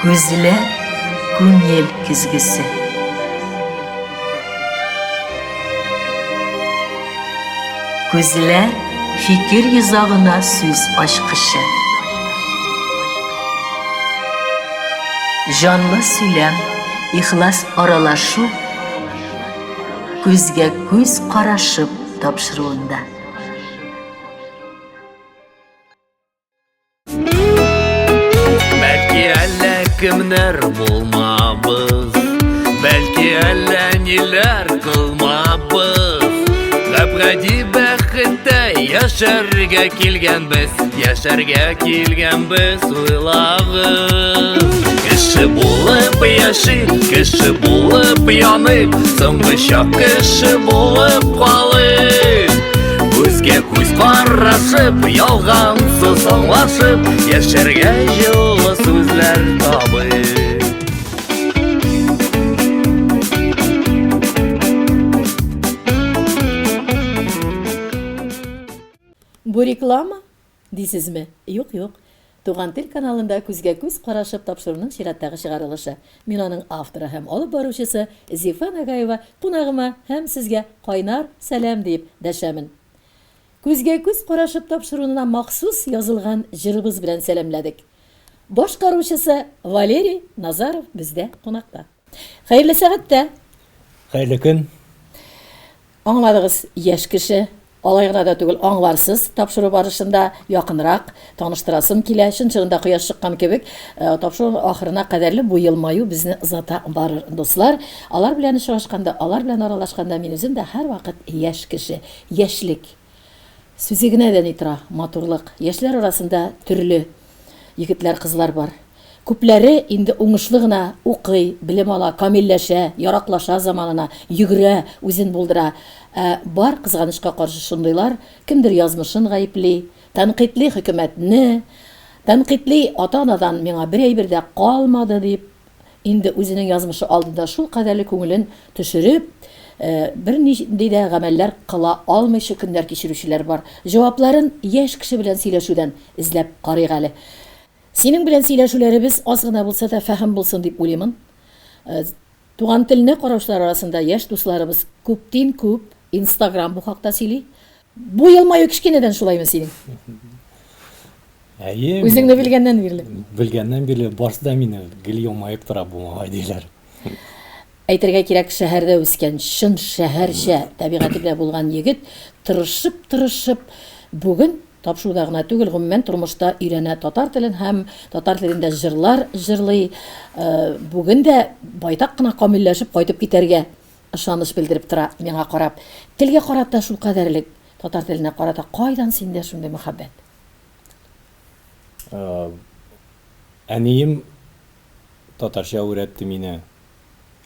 Көзілі күн ел күзгісі. Көзілі fikir yüzağına söz aşkışı. Canlı söylem, ihlas aralaşıp, көзге көз қарашып тапшыруында. Бәлки әллә кемнәр булмабыз, бәлки әллә ниләр кылмабыз. Гәпгәди бәхеттә яшәргә килгәнбез, уйлабыз. Кеше булып яши, кеше булып яный, соңгы чак кеше булып калый. Күзгә күз карашып, ялгансыз аңлашып, яшәргә җылы сүзләр табый. Бу реклама дейсезме? Юк. Туган тел каналында күзгә күз карашып тапшыруның чираттагы чыгарылышы. Мин аның авторы һәм алып баручысы Зифа Нагаева кунагыма һәм сезгә кайнар сәлам дип дәшәмен. Күзгә күз карашып тапшыруына махсус язылган җырыбыз белән сәламләдек. Башкаручысы Валерий Назаров бездә кунакта. Хәерле сәгатьтә. Хәерле көн. Аңладыгыз, яшь кеше алай гына да түгел, аңларсыз тапшыру барышында якынрак таныштырасым килә. Чынчыгында кояш чыккан кебек, тапшыру ахырына кадәрле бу елмаю безне озата барыр, дуслар. Алар белән очрашканда, алар белән аралашканда мин үзем дә һәрвакыт яшь кеше, яшьлек сүзе генә дә нитра, матурлык. Яшьләр арасында төрле егетләр, кызлар бар. Күпләре инде уңышлы гына укый, белем ала, камилләшә, яраклаша заманына, йөгерә, үзен булдыра. Бар кызганычка каршы шундыйлар, кемдер язмышын гаепли, тәнкыйтьли хөкүмәтне, тәнкыйтьли ата-анадан миңа бер әйбер дә калмады дип, инде үзенең язмышы алдында шул кадәрле күңелен төшереп, бернинди дә гамәлләр кыла алмыйча көннәр кичерүчеләр бар. Җавапларын яшь кеше белән сөйләшүдән эзләп карыйк әле. Синең белән сөйләшүләребез аз гына булса да фәһем булсын дип уйлыймын. Туган телне караучылар арасында яшь дусларыбыз күптән күп Instagram бу хакта сөйли. Бу елмаю кичкенәдән шулаймы синең? Үзеңне белгәннән бирле. Белгәннән бирле барсыда мине гел елмаеп тора бу малай диләр. Әйтергә кирәк, шәһәрдә үскән, шын шәһәрчә табигаты белән булган егет тырышып бүген тапшыруда гына түгел, гомумән тормышта өйрәнә татар телен һәм татар телендә җырлар җырлый. Бүген дә байтак кына камилләшеп кайтып китәргә ышаныч белдереп тора миңа карап. Телгә карап та шул кадәрлек, татар теленә карата кайдан синдә шундый мәхәббәт? Әнием татарча өйрәтте мине.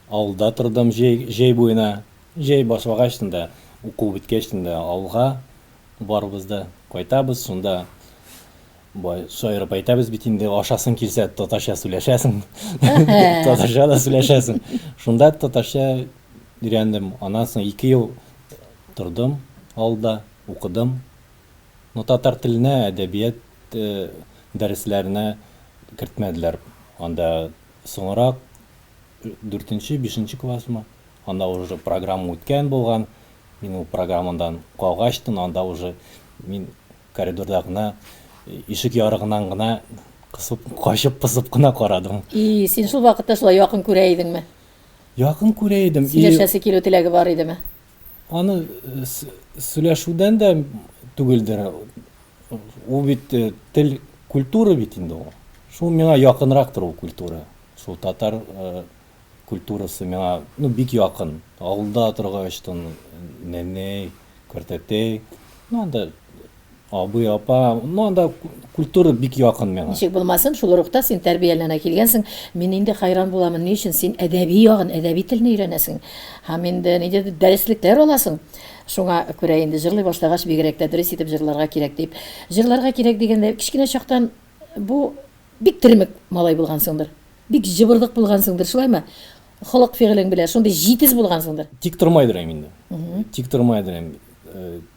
Авылда тордым җәй буена, җәй башлагачтында, уку биткәчтендә авылга барыбыз да кайтабыз, шунда шаярып әйтәбез бит инде ашасың килсә татарча сөйләшәсең. Татарча да сөйләшәсең. Шунда татарча өйрәндем. Аннан соң 2 ел тордым авылда, укыдым. Но татар теленә, әдәбият дәресләренә кертмәделәр. Анда соңрак 4-5 классма. Анда уже программа үткән булган. Мин ул программадан калгачтын, анда уже мин коридорда гына ишек ярыгынан гына качып пысып кына карадым. Син шул вакытта шулай якын күрә идеңме? Якын күрә идем. Сөйләшәсе килү теләге бар идеме? Аны сөйләшүдән дә түгелдер. Ул бит тел культура бит инде ул. Шул миңа якынрактыр ул культура. Шул татар культурасы миңа бик якын. Авылда торгачтын нәнәй, картәтәй, анда абый, апа, анда культура бик якын миңа. Ничек булмасын, шул рухта син тәрбияләнә килгәнсең. Мин инде хайран буламын, ни өчен син әдәби ягын, әдәби телне өйрәнәсең. Һәм инде нидә дәреслектәр аласың. Шуңа күрә инде җырлый башлагач бигрәк тә дөрес итеп җырларга кирәк дип. Җырларга кирәк дигәндә, кичкенә чактан бу бик термек малай булгансыңдыр. Бик җыбырдык булгансыңдыр, шулаймы? Холык фигылең белән шундый җитез булгансыңдыр. Тик тормайдыр инде. Тик тормайдыр.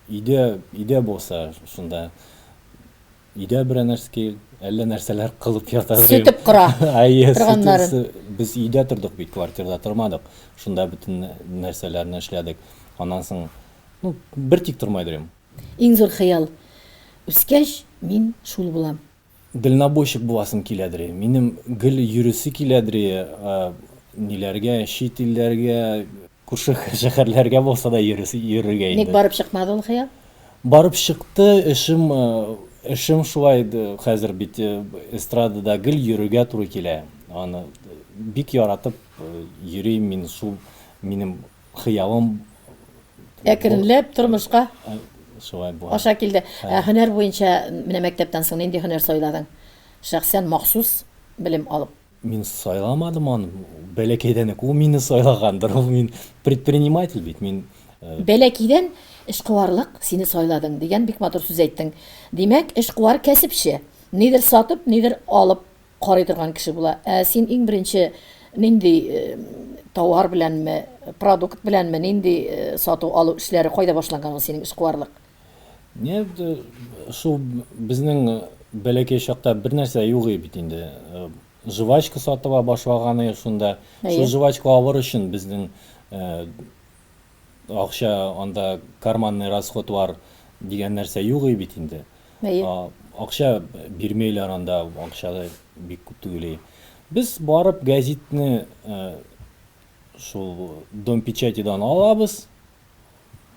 Идә булса, шунда идә бер нәрсәгә әллә нәрсәләр кылып ятабыз. Сөтеп кыра. Әйе, торганнарын. без өйдә тордык бит, квартирада тормадык. Шунда бөтен нәрсәләрне эшләдек. Аннан соң, бер тик тормайдыр идем. Иң зур хыял. Үскәч, мин шул булам. Дальнобойщик буласым киләдер. Минем гел йөрүсе киләдер. Ниләргә, чит илләргә, күрше шәһәрләргә булса да йөрергә Ник инде. барып чыкмады ул хыял? Барып чыкты, эшем шулай хәзер бит эстрадада гел йөрергә туры килә. Аны бик яратып йөрим мин, шул минем хыялым Әкренләп тормышка шулай була. аша килде. Һөнәр буенча менә мәктәптән соң нинди һөнәр сайладың? Шәхсән махсус белем алып. Мин сайламадым аны. Бәләкәйдән үк ул мине сайлагандыр. Ул мин предприниматель бит. Мин Бәләкәйдән эшкуарлык сине сайладың дигән бик матур сүз әйттең. Димәк, эшкуар кәсепче. Нидер сатып, нидер алып карый торган кеше була. Син иң беренче нинди товар беләнме, продукт беләнме, нинди сату алу эшләре кайда башланган ул синең эшкуарлык? не шул безнең бәләкәй чакта бер нәрсә юк бит инде. Жвачка сатыла башлаганы шунда. Шул жвачка алыр өчен безнең акча анда карманный расходлар дигән нәрсә юк бит инде. Акча бирмәйләр анда, акча бик күп түгел. Без барып гәзитне шул Дом печатидан алабыз.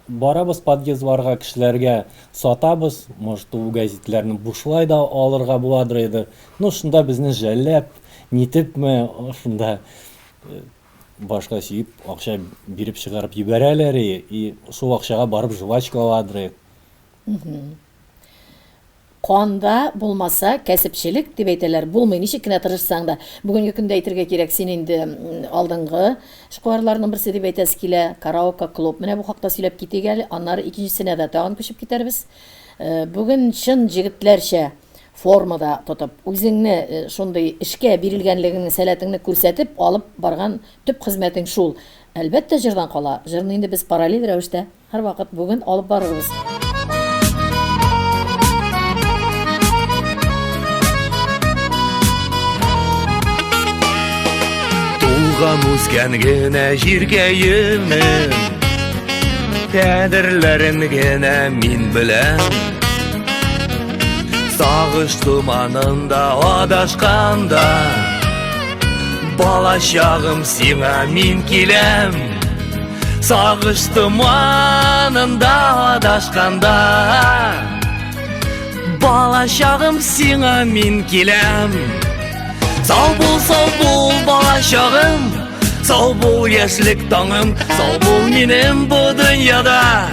Барабыз подъездларга, кешеләргә сатабыз. Может, ул гәзитләрне бушлай да алырга буладыр иде. Шунда безне жәлләп, нитепме, шунда башка сөйп, акча биреп чыгарып җибәрәләр и шул акчага барып жвачка аладыр. Канда булмаса кәсепчелек дип әйтәләр. Булмый, ничек кенә тырышсаң да. Бүгенге көндә әйтергә кирәк, син инде алдынгы эшкуарларның берсе дип әйтәсе килә, караоке клуб. Менә бу хакта сөйләп китик әле, аннары икенчесенә дә тагын күчеп китәрбез. Бүген чын җегетләрчә формада тотып, үзеңне шундый эшкә бирелгәнлегеңне, сәләтеңне күрсәтеп алып барган төп хезмәтең шул. Әлбәттә җырдан кала. Җырны инде без параллель рәвештә һәрвакыт бүген алып барырбыз. Туган үскән генә җиргә йөрмәм, кадерләрен генә мин беләм. Сагыш туманында адашканда, балачагым сиңа мин киләм. Сагыш туманында адашканда, балачагым сиңа мин киләм. Сау бул балачагым, сау бул яшьлек таңым, сау бул минем бу дөньяда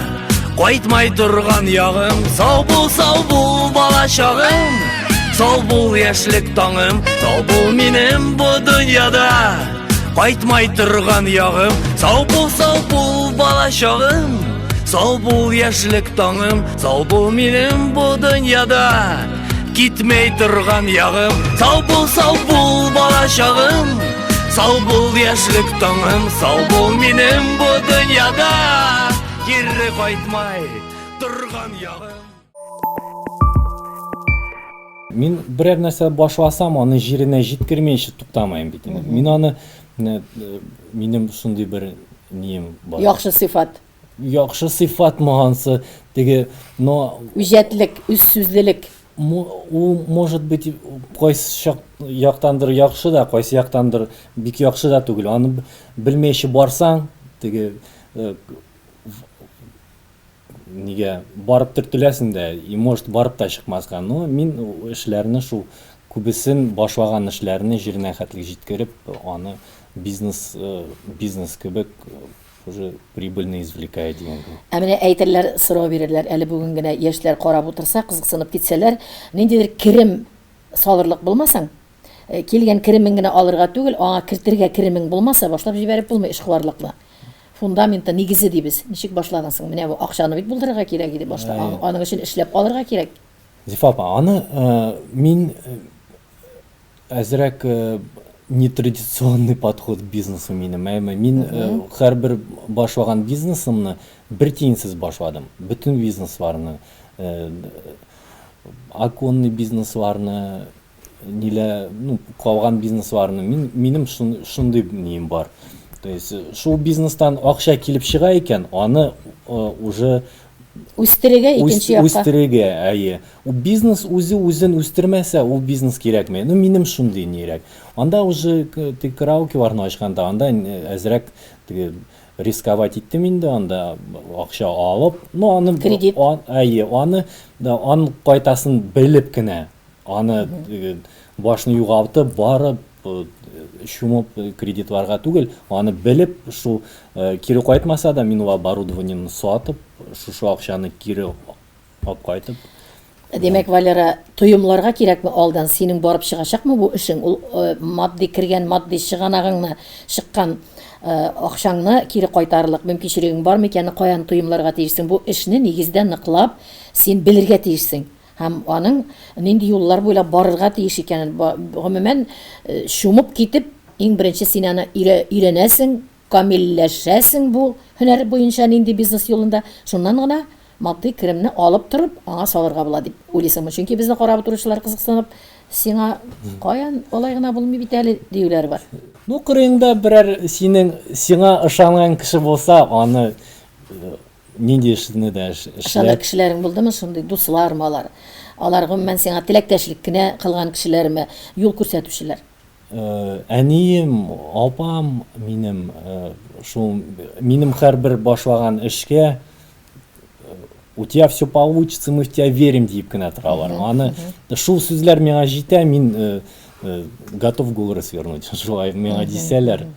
кайтмай торган ягым. Сау бул балачагым, сау бул яшьлек таңым, сау бул минем бу дөньяда кайтмай торган ягым. Сау бул балачагым, сау бул яшьлек таңым, сау бул минем бу дөньяда китмәй торган ягым. Сау бул балачагым, сау бул яшьлек таңым, сау бул минем бу дөньяда кире кайтмай торган ягым. Мин берәр нәрсә башласам, аны җиренә җиткермәенчә туктамаем бит. Мин аны минем шундый бер нием бар. Яхшы сыйфат. Яхшы сыйфат могансы, теге, но Үҗәтлек, үзсүзлелек. ул может быть кайсы яктандыр яхшы да, кайсы яктандыр бик яхшы да түгел. Аны белмәйчә барсаң, теге нигә барып төртеләсең дә, и может барып та чыкмаска. Но мин эшләрне шул күбесен башлаган эшләрне җиренә хәтлек җиткереп, аны бизнес кебек уже прибыльно извлекая дигән. Менә әйтерләр, сорау бирерләр, әле бүген генә яшьләр карап утырса, кызыксынып китсәләр, ниндидер керем салырлык булмасаң, килгән керемең генә алырга түгел, аңа кертергә керемең булмаса, башлап җибәреп булмый эшкуарлыкны. Фундаменты, нигезе дибез. Ничек башладың соң? Менә бу акчаны бит булдырырга кирәк иде башта. Аның өчен эшләп алырга кирәк. Зифапа, аны мин әзрәк нетрадиционный подход к бизнесу минем. Мин һәрбер башлаган бизнесымны бер тиенсез башладым. Бүтән бизнесларны, оконный бизнесларны, ниле, ну, калган бизнесларны минем шундый нем бар. То есть шул бизнестан акча килеп чыга икән, аны уже Үстерегә икенче якка. үстерергә, әйе. У бизнес үзен үстермәсә, ул бизнес кирәкми. Ну, минем шундый нирәк. Анда уже караокеларны ачканда, анда әзрәк рисковать иттем инде, анда акча алып, ну, аны Кредит. әйе, аны кайтасын белеп кенә, аны башны югалтып, барып, шумып кредитларга түгел, аны белеп, шул кире кайтмаса да, мин ул оборудованиены сатып, шушы акчаны кире алып кайтып. Демәк, Валера, тоемларга кирәкме алдан синең барып чыгачакмы бу эшең? Ул матди кергән, матди чыганагыңны, чыккан акчаңны кире кайтарлык мөмкинчелегең бармы икән, каян тоемларга тиешсең? Бу эшне нигездә ныклап син белергә тиешсең. Һәм аның нинди юллар буйлап барырга тиеш икәнен, гомумән шумып китеп, иң беренче син аны өйрәнәсең, камилләшәсең бу һөнәр буенча нинди бизнес юлында, шуннан гына матди керемне алып торып, аңа салырга була дип уйлыйсыңмы? Чөнки безне карап торучылар кызыксынып, сиңа каян алай гына булмый бит әле диюләр бар. Ну, кырыйында берәр сиңа ышанган кеше булса, аны нинди эшне дә Ышаныр кешеләрең булдымы, шундый дуслармы алар? Алар гомумән сиңа теләктәшлек кенә кылган кешеләрме, юл күрсәтүчеләр? Әнием, апам минем, шул минем һәрбер башлаган эшкә у тебя все получится, мы в тебя верим дип кенә торалар. Аны шул сүзләр миңа җитә, мин готов голову свернуть. Шулай миңа дисәләр.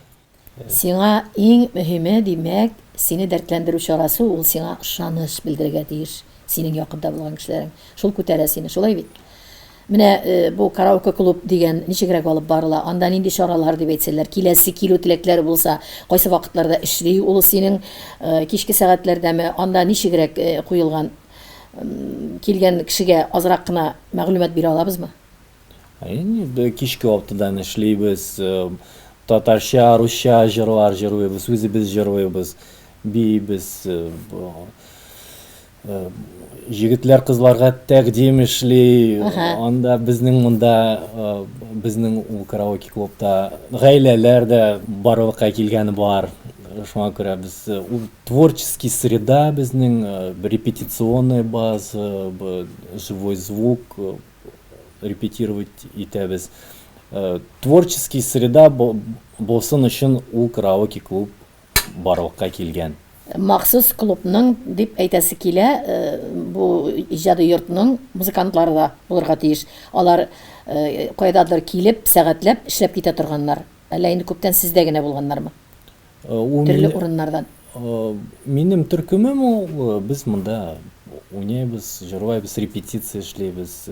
Сиңа иң мөһиме, димәк, сине дәртләндерү чарасы ул сиңа ышаныч белдерергә тиеш. Синең якында булган кешеләрең. Шул күтәрә сине, шулай бит. Менә бу караоке клуб дигән ничегрәк алып барыла? Анда нинди чаралар дип әйтсәләр, киләсе килү теләкләре булса, кайсы вакытларда эшли ул синең кичке сәгатьләрдәме? Анда ничегрәк куелган? Килгән кешегә азрак кына мәгълүмат бирә алабызмы? Әйе, кичке вакытта эшлибез, татарча, русча җырлар җырлыйбыз, үзебез җырлыйбыз, бийбез, җегетләр кызларга тәкъдим эшли, анда безнең монда, безнең ул караоке клубта гаиләләр дә барлыкка килгәне бар. Шуңа күрә без ул творческий среда, безнең репетиционная база, живой звук, репетировать итәбез. Творческий среда булсын өчен ул караоке клуб барлыкка килгән. Махсус клубның дип әйтәсе килә, бу иҗади йортның музыкантлары да булырга тиеш. Алар кайдадыр килеп, сәгатьләп эшләп китә торганнар. Әллә инде күптән сездә генә булганнармы? Төрле урыннардан. Минем төркемем ул, без монда уйнайбыз, җырлайбыз, репетиция эшләйбез.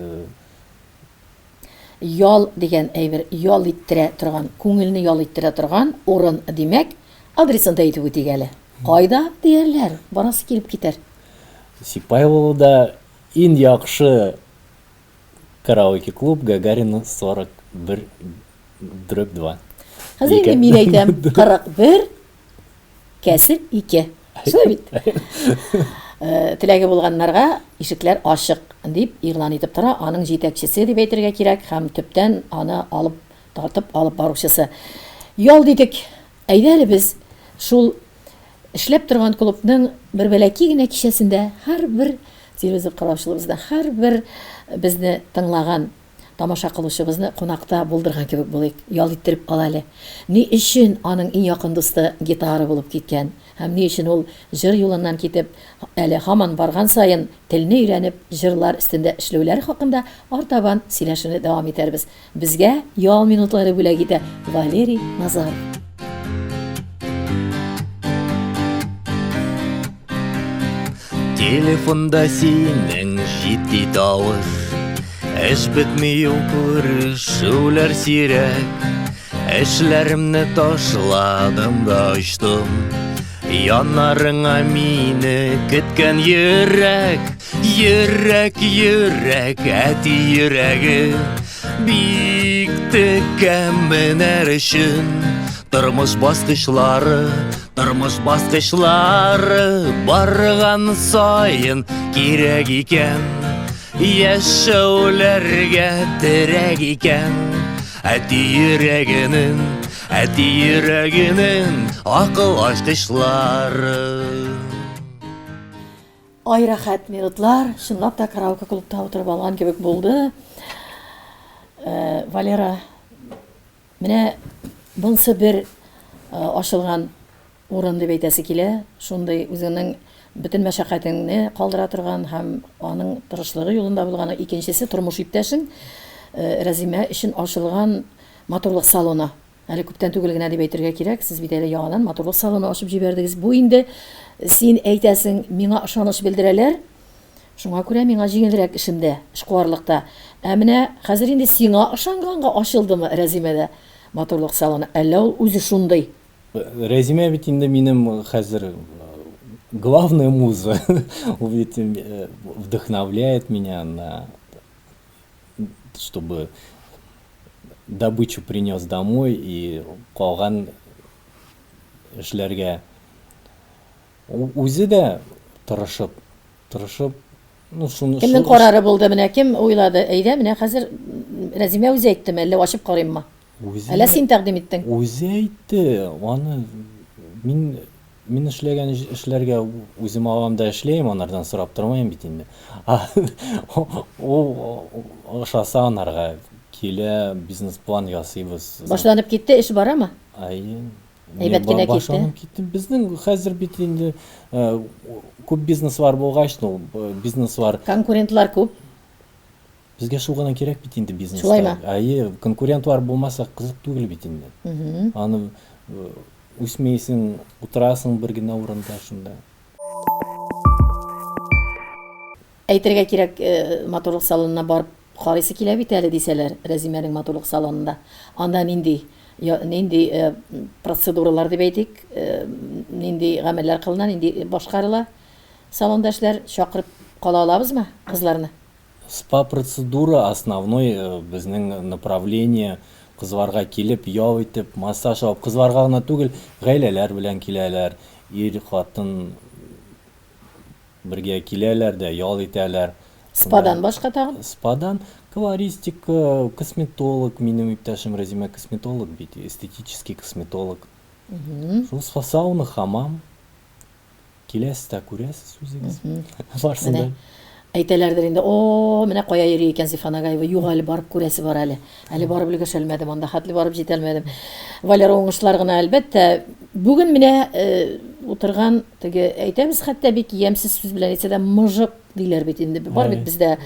Ял дигән әйбер, ял иттерә торган, күңелне ял иттерә торган урын, димәк, адресын да әйтеп үтик әле. Кайда диярләр? Барасы килеп китәр. Сипайловда иң яхшы караоке клуб Гагарина 41/2. Хәзер инде мин әйтәм, 41 кәсер 2. Шулай бит. Теләге булганнарга ишекләр ачык дип игълан итеп тора, аның җитәкчесе дип әйтергә кирәк, һәм төптән аны алып тартып алып баручысы. Ял дидек. Әйдә әле без шул эшләп торган клубның бер бәләки генә кичәсендә һәрбер телевизор караучыбыздан, һәрбер безне тыңлаган тамаша кылучыбызны кунакта булдырган кебек булыйк. Ял иттереп ала әле. Ни өчен аның иң якын дусты гитара булып киткән? Һәм ни өчен ул җыр юлыннан китеп, әле һаман барган саен телне өйрәнеп, җырлар өстендә эшләүләр хакында артабан сөйләшүне дәвам итәрбез. Безгә ял минутлары бүләк итә Валерий Назаров. Телефонда синең җитди тавыш, эш бетми ул күрешүләр сирәк. Эшләремне ташладым да очтым, янарыңа мине көткән йөрәк. Йөрәк, йөрәк, әти йөрәге, бик текәм менәр өчен. Тормыш баскычлары барган сайын кирәк икән. яшәүләргә терәк икән. Әти йөрәгенең акыл ачкычлары. Ай рәхәт минутлар, чынлап та караоке клубта утырып алган кебек булды. Валера, менә бунсы бер ашылган урын дип әйтәсе килә. Шундый үзенең бөтен мәшәкатеңне калдыра торган һәм аның тырышлыгы юлында булган икенчесе тормыш иптәшең Рәзимә өчен ашылган матурлык салоны. Әле күптән түгел генә дип әйтергә кирәк, сез бит әле яңадан матурлык салоны ачып җибәрдегез. Бу инде син әйтәсең, миңа ышаныч белдерәләр. Шуңа күрә миңа җиңелрәк эшемдә, эшкуарлыкта. Ә менә хәзер инде сиңа ышанганга ачылдымы Рәзимәдә матурлык салоны? Әллә ул үзе шундый? Рәзимә бит инде минем хәзер главная муза. Ул бит вдохновляет меня на чтобы добычу принес домой и калган эшләргә үзе дә тырышып, ну шуны Кемнең карары булды менә, кем уйлады? Әйдә, менә хәзер Рәзимә үзе әйттеме, әллә ачып карыйммы? Әллә син тәкъдим иттең? Үзе әйтте, аны мин эшләгән эшләргә үзем авамда эшләйм, анардан сорап тормыйм бит инде. Ул ашаса анарга килә, бизнес-план ясыйбыз. Башланып китте, эш барамы? Әйбәт кенә китте. Безнең хәзер бит инде күп бизнеслар булгач, бизнеслар Конкурентлар күп. Безгә шул гына кирәк бит инде бизнеста. Шулаймы? Конкурентлар булмаса кызык түгел бит инде. Аны үсмәйсең, утырасың бер генә урында шунда. Әйтергә кирәк, матурлык салонына барып карыйсы килә бит әле дисәләр, Рәзимәнең матурлык салонында. Анда нинди процедуралар дип әйтик, нинди гамәлләр кылына, нинди башкарыла салонда эшләр, чакырып кала алабызмы кызларны? Спа процедура основной безнең направление кызларга килеп, ял итеп, массаж алып, кызларга гына түгел, гаиләләр белән киләләр, ир, хатын бергә киләләр дә, ял итәләр. Спадан башка тагын? Спадан колористика, косметолог, минем иптәшем Рәзимә косметолог бит, эстетический косметолог. Шул сауна, хамам. Киләсез дә күрәсез үзегез. Барсында. Әйтәләрдер инде, менә кая йөри икән Зифан Агаева, юк әле барып күрәсе бар әле. Әле барып өлгәшәлмәдем, анда хәтле барып җитәлмәдем. Валера уңышлар гына әлбәттә. Бүген менә утырган теге әйтәбез, хәтта бик ямьсез сүз белән әйтсә дә мыжык диләр бит инде. Бар бит бездә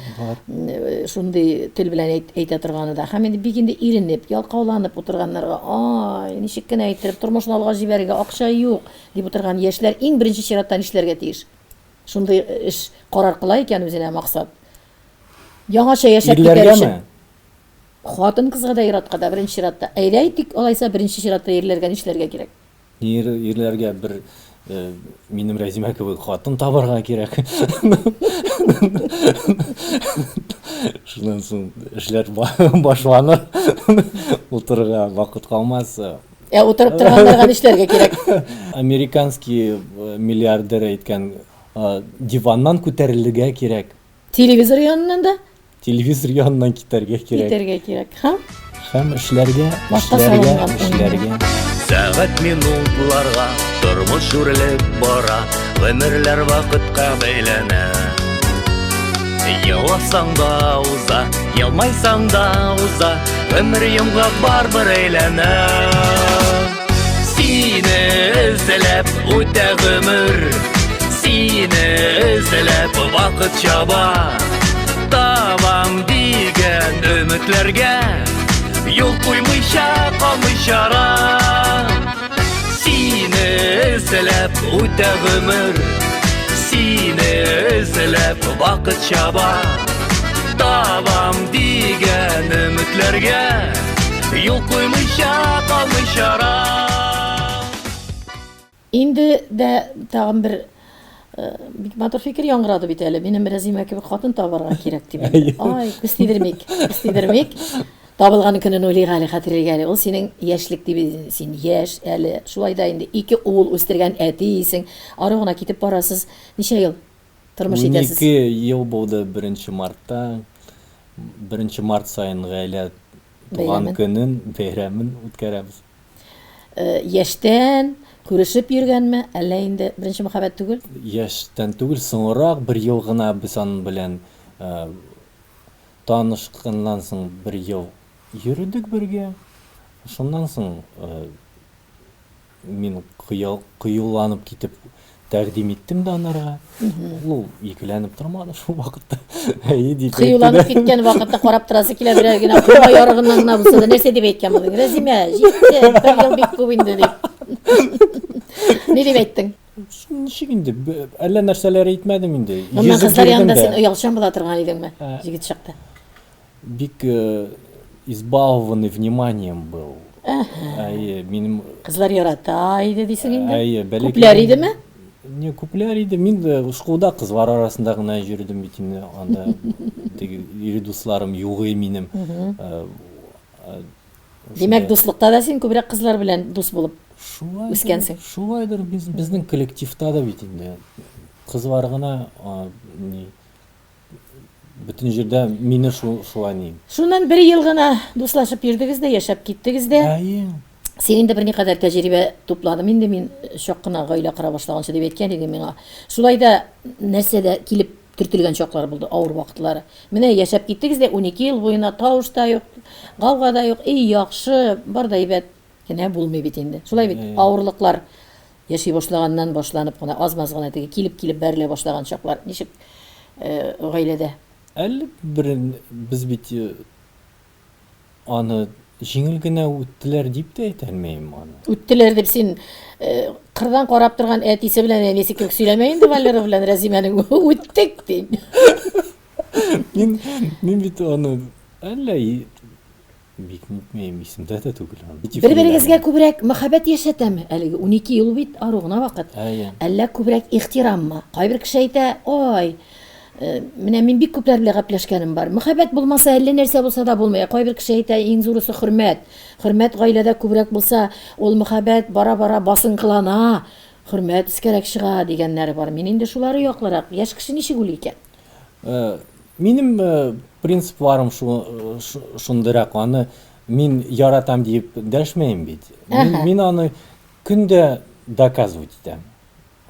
шундый тел белән әйтә торганы да. Һәм инде бик инде иренеп, ялкауланып утырганнарга, ничек кенә әйттереп тормышны алга җибәрергә акча юк дип утырган яшьләр иң беренче чиратта нишләргә тиеш? Шундый эш карар кыла икән үзенә максат. Яңача яшәп китәр өчен. Хатын кызга да иратка да беренче чиратта. Әйдә әйтик, алайса беренче чиратта ирләргә нишләргә кирәк? Ирләргә бер минем Рәзимә кебек хатын табарга кирәк. Шуннан соң эшләр башланыр. Утырырга вакыт калмас. Утырып торганнарга нишләргә кирәк? Американский миллиардер әйткән, диваннан күтәрелергә кирәк. Телевизор янынан да? Телевизор янынан китәргә кирәк. Китәргә кирәк. Һәм эшләргә. Сәгать минутларга тормыш үрелеп бара, гомерләр вакытка бәйләнә. Еласаң да уза, елмайсаң да уза, гомер йомгак барбыр әйләнә. Сине эзләп үтә гомер, сине эзләп вакыт чаба. Табам дигән өметләргә юл куймыйча калмый чара. Сине эзләп үтә гомер, сине эзләп вакыт чаба. Табам дигән өметләргә юл куймыйча калмый чара. Инде дә тагын бер бик матур фикер яңгырады бит әле. Минем Рәзимә кебек хатын табарга кирәк дип. Күз тидермик. Табылган көнен уйлыйк әле, хәтерләйк әле. Ул синең яшьлек дип, син яшь әле. Шулай да инде 2 ул үстергән әтисең. Ары гына китеп барасыз. Ничә ел тормыш итәсез. 12 ел булды 1 мартта. 1 март сайын гаилә туган Бәйрәмен. көнен, бәйрәмен үткәрәбез. Яшьтән күрешеп йөргәнме, әллә инде беренче мөхәббәт түгел? Яшьтән түгел, соңрак 1 ел гына без аның белән танышканнан соң 1 ел йөрдек бергә. Шуннан соң мин кыюланып китеп тәкъдим иттем дә анарга. Ул икеләнеп тормады шул вакытта. Әйе дип әйтте. Кыюланып киткән вакытта карап торасы килә берәр генә кулга ярыгыннан гына булса да нәрсә дип әйткән булдың? Рәзимә, җитте, 1 ел бик күп инде дип. Ни дип әйттең? Ничек инде, әллә нәрсәләр әйтмәдем инде. Моннан Йөзеп кызлар йөрдем янында дә. сен оялчан була торган идеңме? Җигит чакта. Бик избалованный вниманием был. Әйе, минем Кызлар ярата иде дисең инде. әйе, бәләкәй. Күпләр идеме? Не, күпләр иде. Мин школда кызлар арасында гына йөрдем бит инде. Анда теге ире дусларым юк минем. Димәк, дуслыкта да син күбрәк кызлар белән дус булып үскәнсең. Шулайдыр, безнең коллективта да бит инде. Кызлар гына бөтен җирдә мине шулай ни. Шуннан 1 ел гына дуслашып йөрдегез дә, яшәп киттегез дә. Әйе. Син инде берникадәр тәҗрибә тупладым инде, мин чак кына гаилә кыра башлаганчы дип әйткән идең миңа. Шулай да нәрсәдә килеп төртелгән чаклар булды, авыр вакытлары. Менә яшәп киттегез дә 12 ел буена тавыш та юк, гауга да юк, яхшы, бар да әйбәт генә булмый бит инде. Шулай бит, авырлыклар яши башлаганнан башланып гына, аз-маз гына теге килеп бәрелә башлаган чаклар. Ничек гаиләдә? Әле без бит аны җиңел генә үттеләр дип тә әйтә алмыйм аны. Үттеләр дип син кырдан карап торган әтисе белән әнисе кебек сөйләмә инде Валера белән Рәзимәнең үттек дин. Мин бит аны әллә бик нитмәйм, исемдә дә түгел аны. Бер-берегезгә күбрәк мөхәббәт яшәтәме? Әлеге 12 ел бит аругына вакыт. Әйе. Әллә күбрәк ихтираммы? Кайбер кеше әйтә, ой, менә мин бик күпләр белән гәпләшкәнем бар. Мөхәббәт булмаса, әллә нәрсә булса да булмый. Кайбер кеше әйтә, иң зурысы хөрмәт. Хөрмәт гаиләдә күбрәк булса, ул мөхәббәт бара-бара басынкылана. Хөрмәт искәрәк чыга дигәннәре бар. Мин инде шулары яклырак. Яшь кеше ничек уйлый икән? Минем принципларым шундырак, аны мин яратам дип дәшмәйм бит. Мин аны көндә доказывать итәм.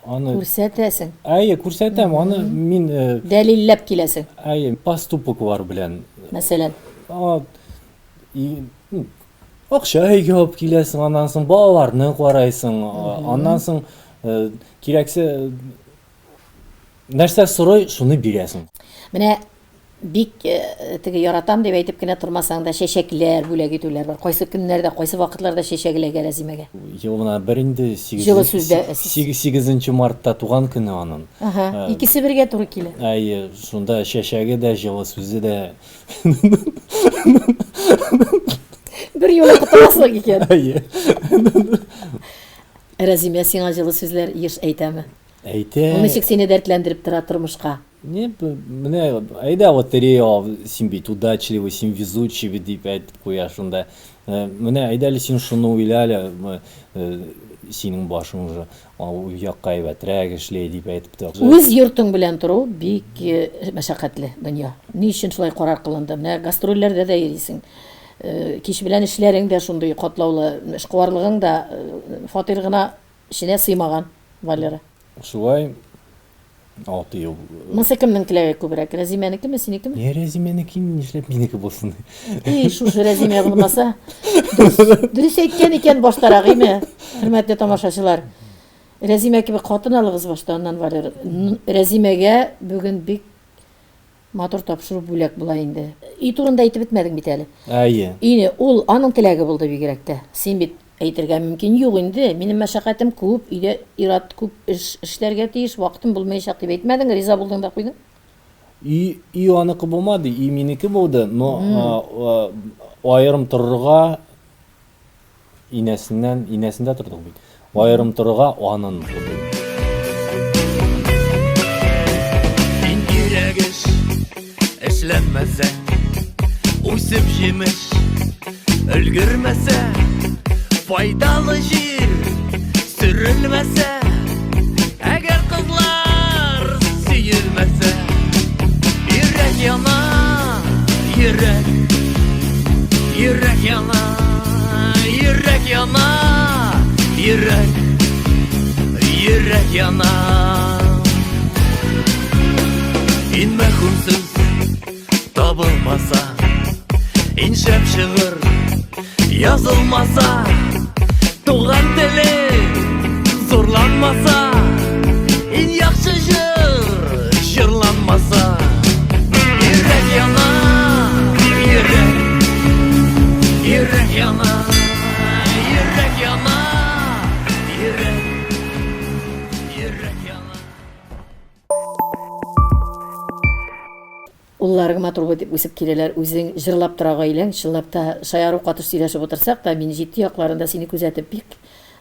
Аны Күрсәтәсең. әйе, күрсәтәм, аны мин Дәлилләп киләсең. әйе, поступоклар белән. Мәсәлән, Акча әйгә алып киләсең, аннан соң балаларны карайсың, аннан соң кирәксә нәрсә сорый, шуны бирәсең. менә бик теге яратам дип әйтеп кенә тормасаң да чәчәкләр, бүләк итүләр бар. Кайсы көннәрдә, кайсы вакытларда чәчәкләргә Рәзимәгә. Елына бер инде Җылы сүздә, 8 мартта туган көне аның. Икесе бергә туры килә. Әйе, шунда чәчәге дә, җылы сүзе дә. Бер юлы кутыласлык икән. Әйе. Рәзимә сиңа җылы сүзләр еш әйтәме? Әйтә. Ул ничек сине дәртләндереп тора тормышка? Не, менә әйдә лотерея, син бит удачливый, син везучий дип әйтеп куя шунда. Менә әйдә әле син шуны уйла әле, синең башың уже ул якка әйбәтрәк эшләй дип әйтеп тора. Үз йортың белән тору бик мәшәкатьле дөнья. Ни өчен шулай карар кылынды? Менә гастрольләрдә дә йөрисең. Кич белән эшләрең дә шундый катлаулы, эшкуарлыгың да фатир гына эченә сыймаган, Валера. Шулай 6 ел. Монсы кемнең теләге күбрәк? Рәзимәнекеме, синекеме? Не Рәзимәнеке, нишләп минеке булсын? Шушы Рәзимә булмаса, дөрес әйткән икән баштарак, име? Хөрмәтле тамашачылар. Рәзимә кебек хатын алыгыз баштаннан Валера. Рәзимәгә бүген бик матур тапшыру бүләк була инде. И турында әйтеп бетмәдең бит әле. Әйе. Ине ул аның теләге булды бигрәк тә. Син бит әйтергә мөмкин юк инде. Минем мәшәкатем күп, өйдә ират күп эшләргә тиеш, вакытым булмаячак дип әйтмәдең, риза булдың да куйдың. И аныкы булмады, и минеке булды, но аерым торырга инәсендә тордык бит. Аерым торырга анын булды. Син кирәгеш эшләнмәсә, үсеп җимеш өлгермәсә, файдалы җир сөрелмәсә, әгәр кызлар йөрмәсә, йөрәк яна, йөрәк яна, йөрәк яна, йөрәк яна. Ин мәхүмсез табылмаса, ин шәп шигырь язылмаса, туган теле зурланмаса, ин яхшы җыр җырланмаса, йөрәк яна, йөрәк яна, йөрәк яна, йөрәк яна. Улларың матур булып үсеп киләләр, үзең җырлап тора гаиләң, чынлап та шаяру катыш сөйләшеп утырсак та, мин җитди якларында сине күзәтеп бик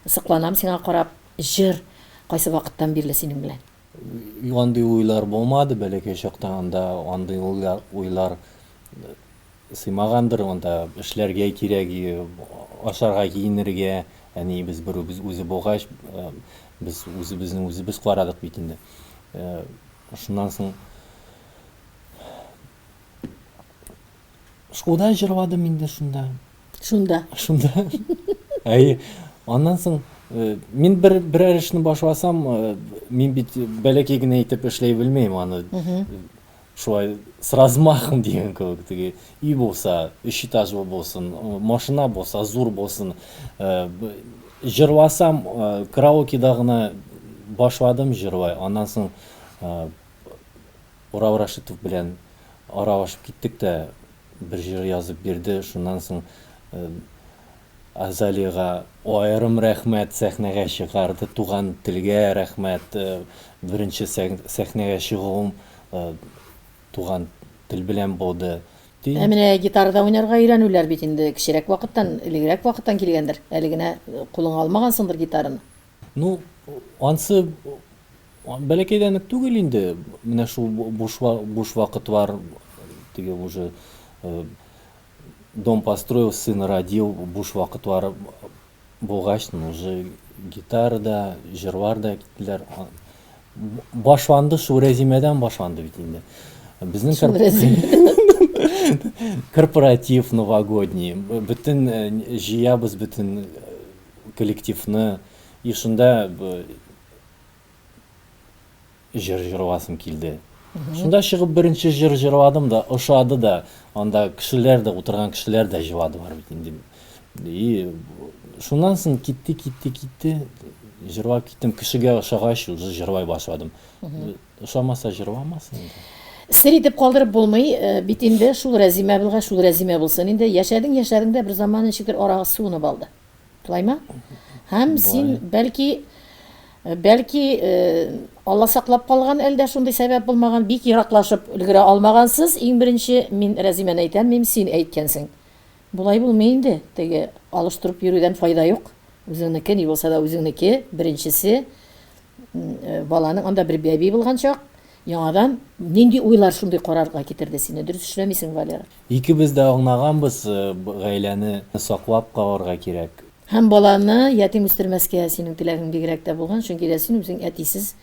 сыкланам сиңа карап. Җыр кайсы вакыттан бирле синең белән? Андый уйлар булмады бәләкәй чакта, анда андый уйлар сыймагандыр, анда эшләргә кирәк, ашарга, киенергә, әни без беребез үзе булгач, без үзебезне үзебез карадык бит инде. Шуннан соң шуда җырладым инде шунда. Шунда. Аннан соң мин берәр эшне башласам, мин бит бәләкәй генә итеп эшләй белмәйм аны. Шулай с размахом дигән кебек, теге үй булса, 3 этажлы булсын, машина булса, зур булсын, җырласам, караокеда гына башладым җырлай. Аннан соң Урал Рашитов белән аралашып киттек тә, бер җыр язып бирде. Шуннан соң Азалига аерым рәхмәт, сәхнәгә чыгарды, туган телгә рәхмәт, беренче сәхнәгә чыгуым туган тел белән булды. Менә гитарада уйнарга өйрәнүләр бит инде кичерәк вакыттан, элегрәк вакыттан килгәндер. Әле генә кулыңа алмагансыңдыр гитараны. Ну, ансы бәләкәйдән үк түгел инде. Менә шул буш вакыт бар, теге уже дом построил, сын родил, буш вакытлар булгач, уже гитарада, җырларда киттеләр. Башланды, шул рәзимәдән башланды бит инде. Безнең корпоратив новогодний, бөтен җыябыз, бөтен коллективны, и шунда җыр җырласым килде. Шунда чыгып беренче җыр җырладым да, ошады да, анда кешеләр дә, утырган кешеләр дә җыладылар бит инде. И шуннан соң китте, җырлап киттем, кешегә ошагач уже җырлай башладым. Ошамаса җырламасын инде. Сер итеп калдырып булмый, бит инде шул Рәзимә булга, шул Рәзимә булсын инде. Яшәдең дә бер заман ничектер арага суынып алды. Тулаймы? Һәм син бәлки Алла саклап калган, әлдә шундый сәбәп булмаган, бик ераклашып өлгерә алмагансыз. Иң беренче мин Рәзимәне әйтәм, син әйткәнсең. Булай булмый инде. Теге алыштырып йөрүдән файда юк. Үзеңнеке ни булса да үзеңнеке. Беренчесе баланың анда бер бәби булган чак, яңадан нинди уйлар шундый карарга китерде сине? Дөрес эшләмисең, Валера. Икебез дә аңлаганбыз, гаиләне саклап калырга кирәк. Һәм баланы ятим үстермәскә синең теләгең бигрәк тә булган, чөнки дә син үзең әтисез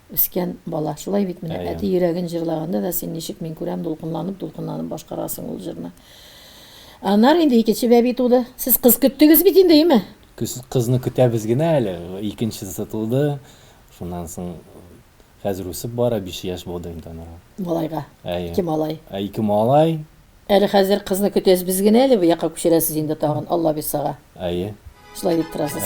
үскән бала. Шулай бит менә, әти йөрәген җырлаганда да син ничек мин күрәм, дулкынланып башкарасың ул җырны. Аннар инде икенче бәби туды. Сез кыз көттегез бит инде, име? Кызны көтәбез генә әле, икенчесе тулды. Шуннан соң хәзер үсеп бара, 5 яшь булды инде анара. Малайга. 2 малай. 2 малай. Әле хәзер кызны көтәсез без генә әле бу якка күчерәсез инде тагын, Алла бирсага. Шулай дип торасыз.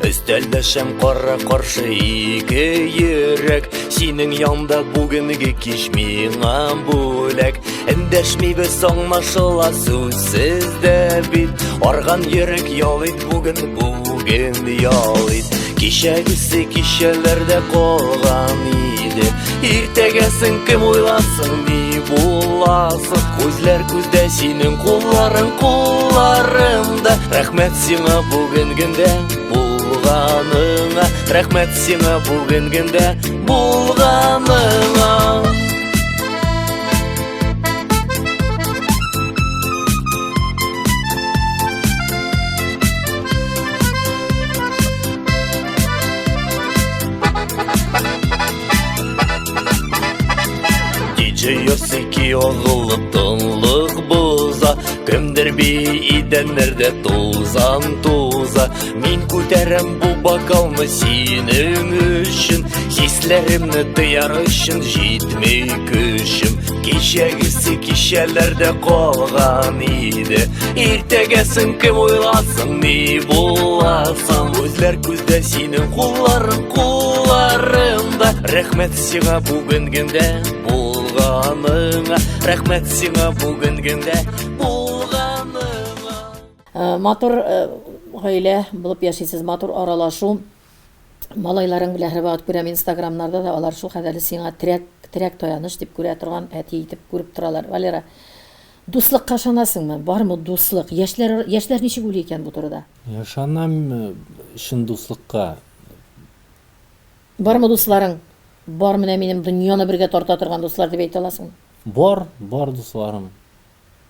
Өстәлдәшәм кара каршы ике йөрәк, синең янда бүгенге кич миңа бүләк. Эндәшмибез аңлашыла сүзсез дә бит, арган йөрәк ялыйт бүген ялыйт. Кичәгесе кичәләрдә калган иде, иртәгәсен кем уйласын, ни буласын. Күзләр күздә, синең кулларың кулларымда, рәхмәт сиңа бүген гендә булган. булганыңа, рәхмәт сиңа бүгенгендә булганыңа. Jösiki oğılıp tınlık buza, Kümdür bir idenlerde tuzan tuza. Min күтәрем bu bakalını senin üçün, Hislerimni tıyar üçün жетмей күшім. Кешегісі кешелерде қалған еді, Ертегесін кім ойласын, не боласын. Өзлер күзде сенің қоларымда, Рәхмәт сиңа бүгенгендә булганыңа, рәхмәт сиңа бүгенгендә булганыңа. Матур гаилә булып яшисез, матур аралашу. Малайларың белән һәрвакыт күрәм Инстаграмнарда да, алар шул хәдәрле сиңа терәк таяныш дип күрә торган, әти итеп күреп торалар. Валера, дуслыкка ышанасыңмы? Бармы дуслык? Яшьләр ничек уйлый икән бу турыда? Ышанам шын дуслыкка. Бармы дусларың? Бар менә минем дөньяны бергә тарта торган дуслар дип әйтә аласың? Бар дусларым.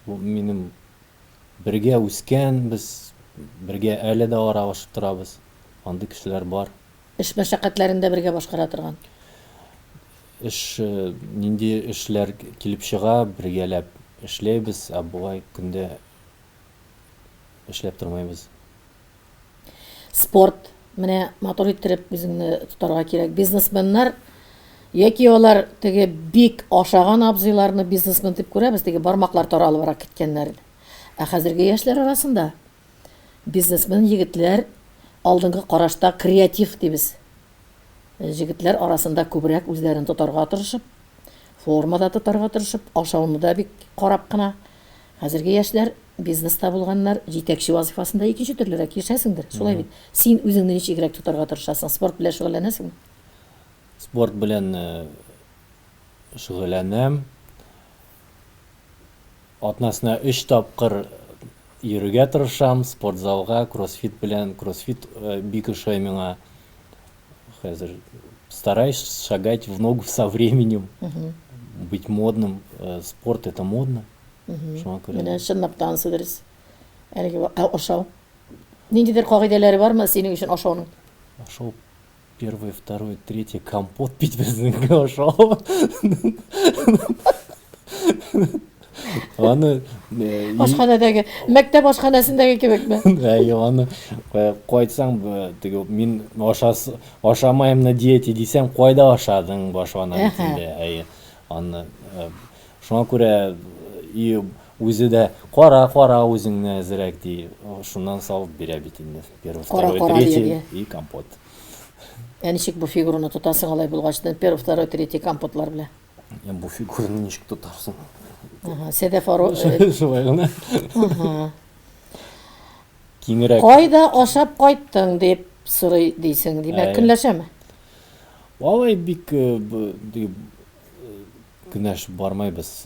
Бу минем бергә үскән, без бергә әле дә аралашып торабыз. Андый кешеләр бар. Эш мәшәкатьләрендә бергә башкара торган. Нинди эшләр килеп чыга, бергәләп эшләйбез, булай көндә эшләп тормайбыз. Спорт менә матур иттереп үзеңне тотарга кирәк. Бизнесменнар яки алар теге бик ашаган абзыйларны бизнесмен дип күрәбез, теге бармаклар таралыбрак киткәннәр. Ә хәзерге яшьләр арасында бизнесмен егетләр алдынгы карашта креатив дибез. Җегетләр арасында күбрәк үзләрен тотарга тырышып, формада тотарга тырышып, ашауны да бик карап кына. Хәзерге яшьләр бизнеста булганнар, җитәкче вазифасында икенче төрлерәк яшәсеңдер. Шулай бит. Син үзеңне ничегрәк тотарга тырышасың? Спорт белән шөгыльләнәсеңме? Спорт белән шөгыльләнәм. Атнасына 3 тапкыр йөрергә тырышам, спортзалга, кроссфит бик ошый миңа. Хәзер стараюсь шагать в ногу со временем, быть модным. Спорт это модно. Менә чынлап та ансы дөрес. Әлеге ашау. Ниндидер кагыйдәләре бармы синең өчен ашауның? Ашау 1, 2, 3 компот пить безнең ашау. Аны Ашханадагы, мәктәп ашханасындагы кебекме? аны кайтсаң, теге мин ашамайм на диете дисәм, кайда ашадың башвана битендә. Аны шуңа күрә и үзе дә кара үзеңне әзрәк ди. Шуннан салып бирә бит инде. 1, 2, 3 и компот. Ничек бу фигураны тотасың алай булгач, 1, 2, 3 компотлар белән? Бу фигураны ничек тотарсың? Седефоро. Шулай гына. Киңрәк. Кайда ашап кайттың дип сорый дисең, димәк көнләшәме? Алай бик көнләш бармайбыз.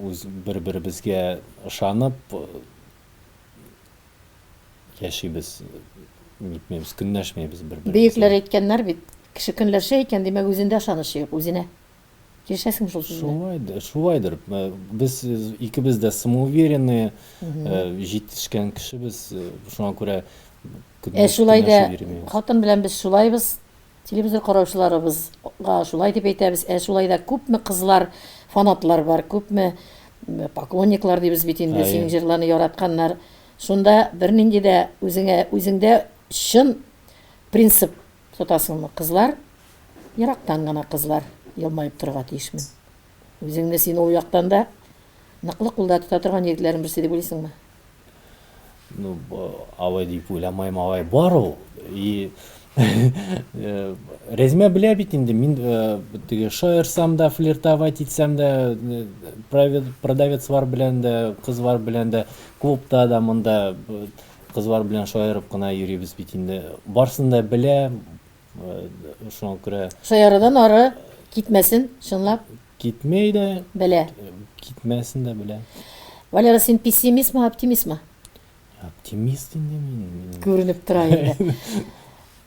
Үз бер-беребезгә ышанып яшибез. Нитмәбез, көнләшмәйбез бер-беребезгә. Бөекләр әйткәннәр бит, кеше көнләшә икән, димәк үзендә ышаныч юк, үзенә. Кешәсең шул сүзне. Шулайдыр. Без икебез дә самоуверенные, җитешкән кешебез, шуңа күрә Шулай да хатын белән без шулайбыз. Телевизор караучыларыбызга шулай дип әйтәбез. Шулай да күпме кызлар, фанатлар бар, күпме поклонниклар дибез бит инде, синең җырларны яратканнар. Шунда бернинди дә үзеңдә чын принцип тотасыңмы? Кызлар, ерактан гына кызлар елмайып торырга тиешмен. Үзеңне син ул яктан да ныклы кулда тота торган егетләрнең берсе дип уйлыйсыңмы? Ну, алай дип уйламайм, алай бар ул. И Резме белә бит инде, мин теге шаярсам да, флиртовать итсәм дә, продавецлар белән дә, кызлар белән дә, клубта да, монда кызлар белән шаярып кына йөрибез бит инде. Барсын да белә, шуңа күрә Шаярдан ары китмәсен, чынлап китмәй дә, белә. китмәсен дә белә. Валера, син пессимистмы, оптимистмы? Оптимист инде мин. Күренеп тора инде.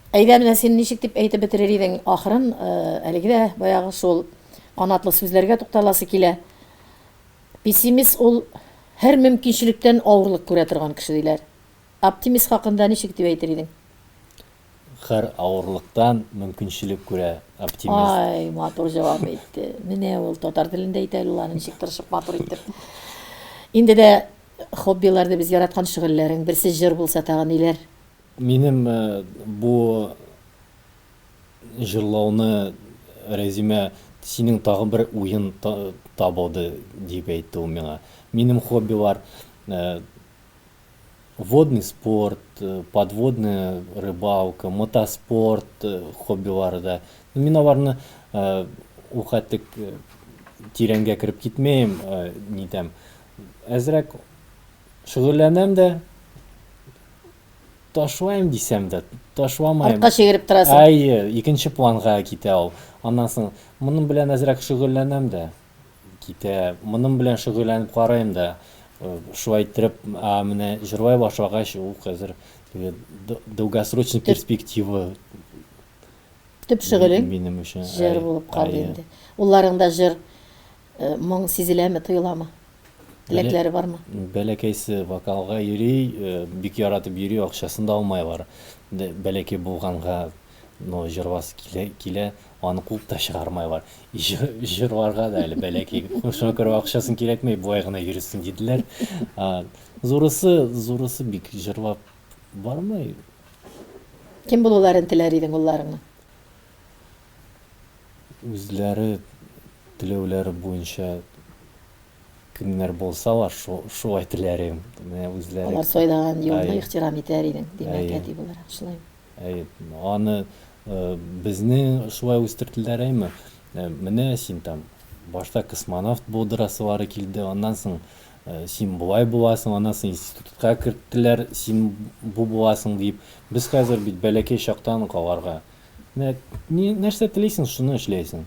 Әйдә менә син ничек дип әйтеп бетерер идең ахырын, әлеге дә баягы шул канатлы сүзләргә тукталасы килә. Пессимист ул һәр мөмкинчелектән авырлык күрә торган кеше диләр. Оптимист хакында ничек дип әйтер идең? Һәр авырлыктан мөмкинчелек күрә оптимист. Ай, матур җавап әйтте. Менә ул татар телендә әйтә уларны ничек тырышып матур итеп. Инде дә хоббиларда без яраткан шөгыльләрең, берсе җыр булса тагын ниләр? Минем бу җырлауны Рәзимә синең тагын бер уен табылды дип әйтте ул миңа. Минем хоббилар водный спорт, подводная рыбалка, мотоспорт хоббилары да. Мин аларны ухаттык тирәнгә кереп китмәем, нитәм. Әзрәк шөгыльләнәм дә, ташлайм дисәм дә, ташламайм. Артка чигереп торасың. Ай, икенче планга китә ул. Аннан соң моның белән әзрәк шөгыльләнәм дә китә. Моның белән шөгыльләнеп карайм да. Шулай итеп, менә җырлай башлагач, ул хәзер долгосрочный перспектива Төп шөгылең минем өчен. җыр булып калды инде. Улларыңда җыр моң сизеләме, тоеламы? Теләкләре бармы? Бәләкәйсе вокалга йөри, бик яратып йөри, акчасын да алмайлар. Бәләкәй булганга, җырласы килә, аны куып та чыгармайлар. Җырларга да әле бәләкәй, шуңа күрә акчасын кирәкмәй, болай гына йөрсен диделәр. Зурысы бик җырлап бармый. Кем булуларын теләр идең улларыңның? Үзләре теләүләре буенча кемнәр булсалар, шулай теләрем. Менә үзләре. Алар сойлаган юлны ихтирам итәр идең, димәк, әти буларак, шулай. Аны безне шулай үстертеләр әйме. Менә син там башта космонавт булдырасылары килде, аннан соң син булай буласың, аннан соң институтка керттеләр, син бу буласың дип. Без хәзер бит бәләкәй чактан каларга. Нәрсә телисең, шуны эшләйсең.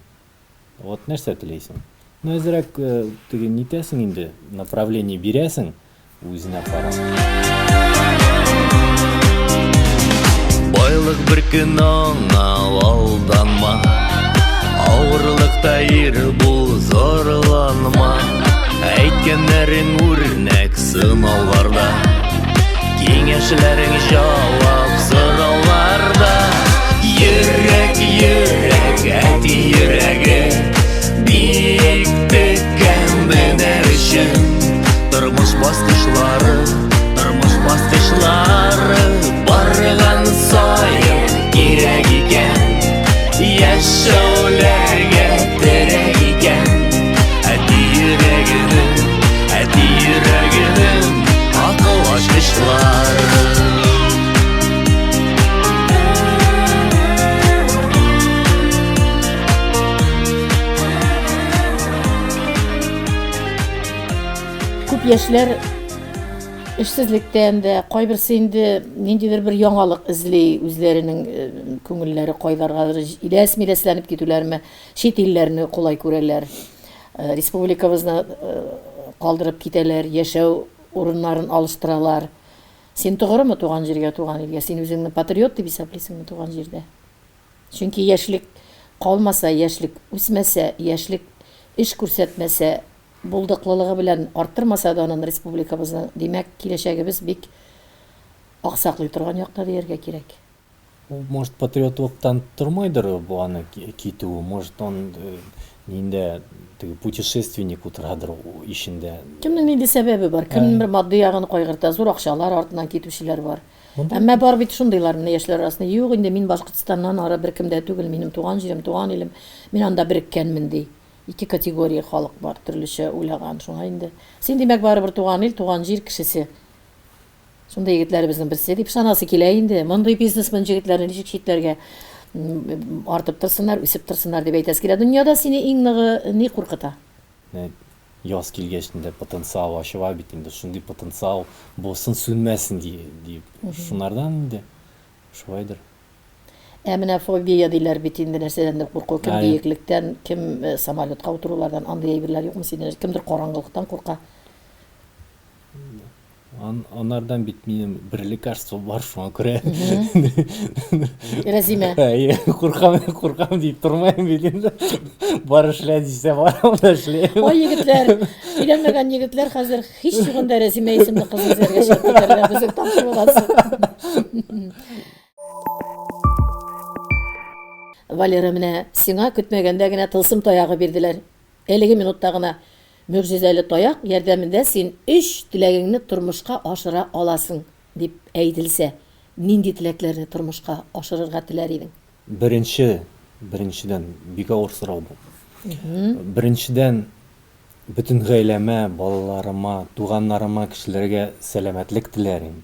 Вот нәрсә телисең. Әзрәк теге нитәсең инде, направление бирәсең үзенә карап. Байлык бер көн аңа алданма, авырлыкта ир бул зарланма. Әйткәннәрең үрнәк сынауларда, киңәшләрең җавап сорауларда. Йөрәк, йөрәк, әти йөрәге, бик теккән менә өчен. Тормыш бастышлары барган саен кирәк икән. Яшәүләргә терәк икән. Әти йөрәгенең акыл ачкычлары. Күп яшьләр эшсезлектән дә, кайберсе инде ниндидер бер яңалык эзли, үзләренең күңелләре кайдаргадыр, иләс-миләсләнеп китүләрме, чит илләрне кулай күрәләр, республикабызны калдырып китәләр, яшәү урыннарын алыштыралар. Син тугрымы туган җиргә, туган илгә? Син үзеңне патриот дип исәплисеңме туган җирдә? Чөнки яшьлек калмаса, яшьлек үсмәсә, яшьлек эш күрсәтмәсә, булдыклылыгы белән арттырмаса да аның республикабызның, димәк, киләчәгебез бик аксаклый торган якта дияргә кирәк. Может, патриотлыктан тормайдыр бу аны китү, может, он нинде путешественник утырадыр ишендә. Кемнең нинди сәбәбе бар? Кемнең матди ягын кайгырта, зур акчалар артыннан китүчеләр бар. Әмма бар бит шундыйлар менә яшьләр арасында. Юк, инде мин Башкортстаннан ары беркем дә түгел, минем туган җирем, туган илем. Мин анда береккәнмен ди. Ике категория халык бар, төрлечә уйлаган. Шуңа инде син димәк барыбер туган ил, туган җир кешесе. Шундай егетләребезнең берсе дип санасы килә инде. Мондый бизнесмен җегетләрне ничек читләргә артып торсыннар, үсеп торсыннар дип әйтәсе килә. Дөньяда сине иң ныгы ни куркыта? Яз килгәчендә потенциал ачыла бит инде, шундый потенциал булсын, сүнмәсен дип. Шунардан инде шулайдыр. Менә фобия диләр бит инде, нәрсәдән курку, кем бийеклектән, кем самолетка утырулардан, андый әйберләр юкмы сине? Кемдер караңгылыктан курка? Анардан бит минем бер лекарство бар, шуңа күрә. Рәзимә. Куркам дип тормайм бит инде. Бар эшлә дисә барам да эшләйм. Ой, егетләр, өйләнмәгән егетләр хәзер һич югында Рәзимә исемле кызны эзләргә чыгып китәрләр, безгә тапшырыласы. Валера, менә сиңа көтмәгәндә генә тылсым таягы бирделәр. Әлеге минутта гына мөгъҗизәле таяк ярдәмендә син 3 теләгеңне тормышка ашыра аласың дип әйтелсә, нинди теләкләрне тормышка ашырырга теләр идең? Беренчедән бик авыр сорау бу. Беренчедән бөтен гаиләмә, балаларыма, туганнарыма, кешеләргә сәламәтлек теләрим.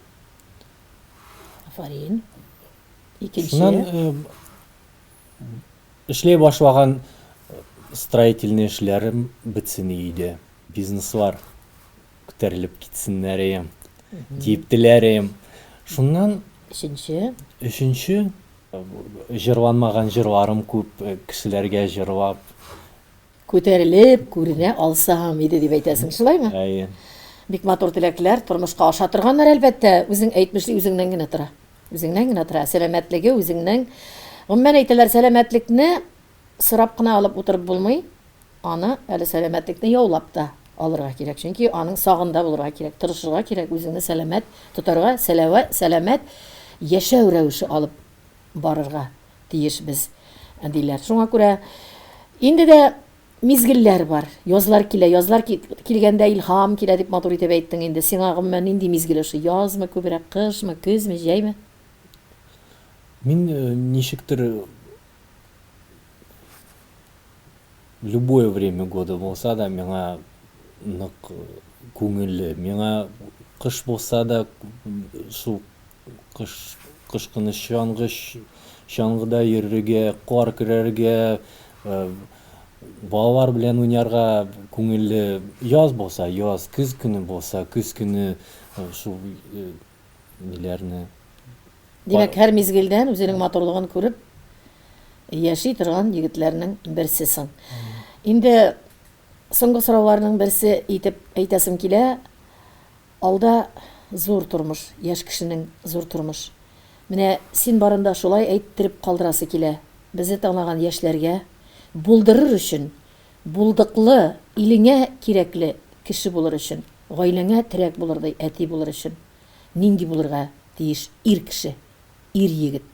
Афарин. Икенче. Шуннан эшләй башлаган строительный эшләрем бетсен өйдә. Бизнеслар күтәрелеп китсеннәр, дип теләрим. Шуннан өченче җырланмаган җырларым күп, кешеләргә җырлап. Күтәрелеп күренә алсам иде дип әйтәсең, шулаймы? Әйе. Бик матур теләкләр, тормышка аша торганнар әлбәттә, үзең әйтмешли үзеңнән генә тора. Үзеңнән генә тора, сәламәтлеге үзеңнән. Гомумән әйтәләр, сәламәтлекне сорап кына алып утырып булмый, аны әле сәламәтлекне яулап та алырга кирәк. Чөнки аның сагында булырга кирәк, тырышырга кирәк, үзеңне сәламәт тотарга, сәламәт яшәү рәвеше алып барырга тиеш без, диләр. Шуңа күрә инде дә мизгелләр бар. Язлар килгәндә илһам килә дип матур итеп әйттең инде. Сиңа гомумән нинди мизгел ошый? Язмы, күбрәк кышмы, көзмы, җәйме? Мин ничектер любое время года булса да миңа нык күңелле. Миңа кыш булса да шул кышкыны чаңгыда йөрергә, кар көрәргә, балалар белән уйнарга күңелле. Яз булса яз, көз көне булса көз көне шул ниләрне. Димәк, һәр мизгелдән үзенең матурлыгын күреп яши торган егетләрнең берсесең. Инде соңгы сорауларның берсе итеп әйтәсем килә. Алда зур тормыш, яшь кешенең зур тормыш. Менә син барында шулай әйттереп калдырасы килә. Безне тыңлаган яшьләргә булдырыр өчен, булдыклы, илеңә кирәкле кеше булыр өчен, гаиләңә терәк булырдай әти булыр өчен, нинди булырга тиеш ир кеше, ир егет?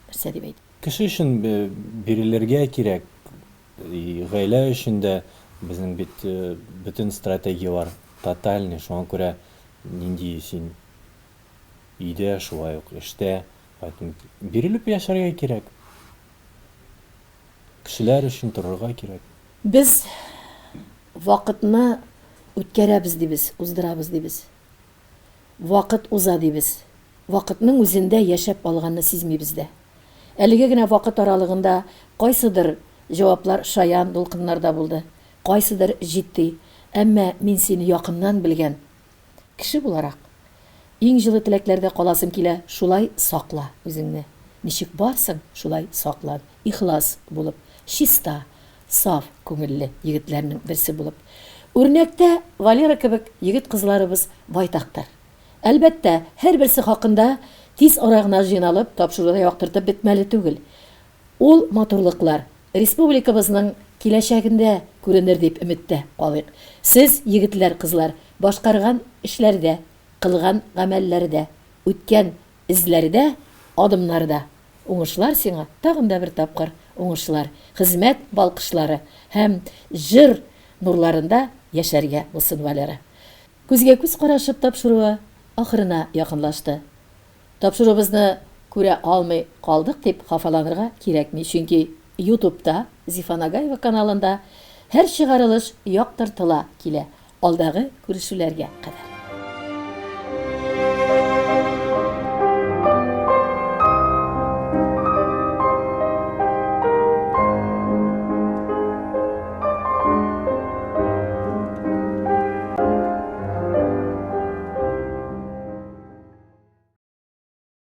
Нәрсә дип әйт? Кеше өчен бирелергә кирәк. Гаилә өчен дә безнең бит бөтен стратегиялар тотальный. Шуңа күрә нинди син өйдә, шулай ук эштә, бирелеп яшәргә кирәк. Кешеләр өчен торырга кирәк. Без вакытны үткәрәбез дибез, уздырабыз дибез. Вакыт уза дибез. Вакытның үзендә яшәп алганны сизмибез дә. Әлеге генә вакыт аралыгында кайсыдыр җаваплар шаян дулкыннарда булды, кайсыдыр җитди, әмма мин сине якыннан белгән кеше буларак иң җылы теләкләрдә каласым килә, шулай сакла үзеңне. Ничек барсың, шулай саклан, ихлас булып, чиста, саф күңелле егетләрнең берсе булып. Үрнәктә Валера кебек егет кызларыбыз байтактар. Әлбәттә, һәрберсе хакында тиз арагына җыйналып, тапшыруда яктыртып бетмәле түгел. Ул матурлыклар республикабызның киләчәгендә күренер дип өметтә калыйк. Сез, егетләр, кызлар, башкарган эшләрдә, кылган гамәлләрдә, үткән эзләрдә, адымнарда уңышлар сиңа тагын да бер тапкыр уңышлар, хезмәт балкышлары һәм җыр нурларында яшәргә булсын, Валера. Күзгә күз карашып тапшыруы ахырына якынлашты. Тапшырубызны күрә алмый калдык дип хафаланырга кирәкми, чөнки YouTube'та Зифа Нагаева каналында һәр чыгарылыш яктыртыла килә. Алдагы күрешүләргә кадәр.